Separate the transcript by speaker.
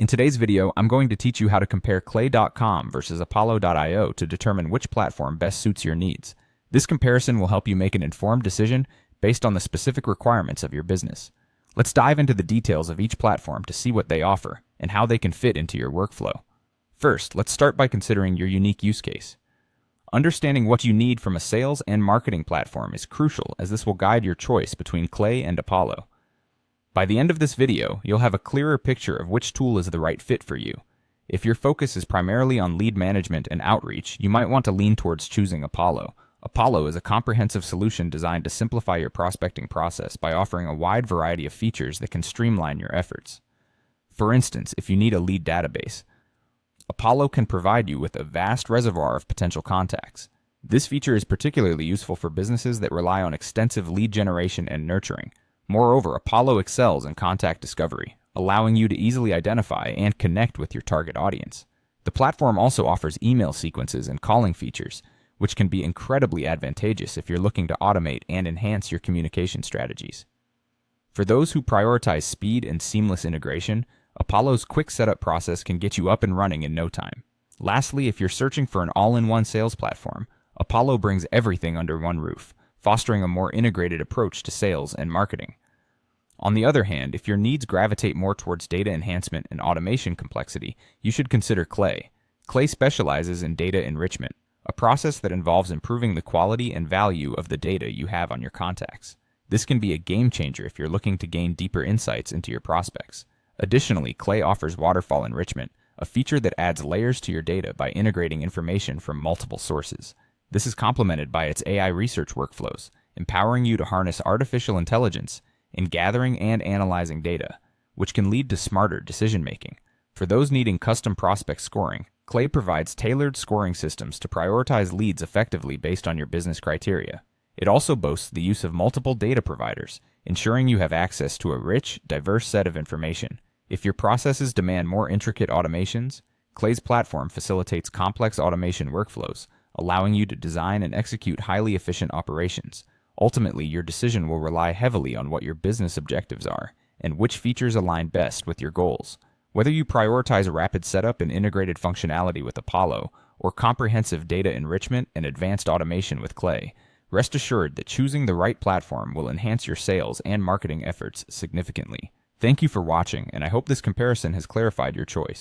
Speaker 1: In today's video, I'm going to teach you how to compare Clay.com versus Apollo.io to determine which platform best suits your needs. This comparison will help you make an informed decision based on the specific requirements of your business. Let's dive into the details of each platform to see what they offer and how they can fit into your workflow. First, let's start by considering your unique use case. Understanding what you need from a sales and marketing platform is crucial, as this will guide your choice between Clay and Apollo. By the end of this video, you'll have a clearer picture of which tool is the right fit for you. If your focus is primarily on lead management and outreach, you might want to lean towards choosing Apollo. Apollo is a comprehensive solution designed to simplify your prospecting process by offering a wide variety of features that can streamline your efforts. For instance, if you need a lead database, Apollo can provide you with a vast reservoir of potential contacts. This feature is particularly useful for businesses that rely on extensive lead generation and nurturing. Moreover, Apollo excels in contact discovery, allowing you to easily identify and connect with your target audience. The platform also offers email sequences and calling features, which can be incredibly advantageous if you're looking to automate and enhance your communication strategies. For those who prioritize speed and seamless integration, Apollo's quick setup process can get you up and running in no time. Lastly, if you're searching for an all-in-one sales platform, Apollo brings everything under one roof, fostering a more integrated approach to sales and marketing. On the other hand, if your needs gravitate more towards data enhancement and automation complexity, you should consider Clay. Clay specializes in data enrichment, a process that involves improving the quality and value of the data you have on your contacts. This can be a game changer if you're looking to gain deeper insights into your prospects. Additionally, Clay offers waterfall enrichment, a feature that adds layers to your data by integrating information from multiple sources. This is complemented by its AI research workflows, empowering you to harness artificial intelligence in gathering and analyzing data, which can lead to smarter decision-making. For those needing custom prospect scoring, Clay provides tailored scoring systems to prioritize leads effectively based on your business criteria. It also boasts the use of multiple data providers, ensuring you have access to a rich, diverse set of information. If your processes demand more intricate automations, Clay's platform facilitates complex automation workflows, allowing you to design and execute highly efficient operations. Ultimately, your decision will rely heavily on what your business objectives are and which features align best with your goals. Whether you prioritize rapid setup and integrated functionality with Apollo, or comprehensive data enrichment and advanced automation with Clay, rest assured that choosing the right platform will enhance your sales and marketing efforts significantly. Thank you for watching, and I hope this comparison has clarified your choice.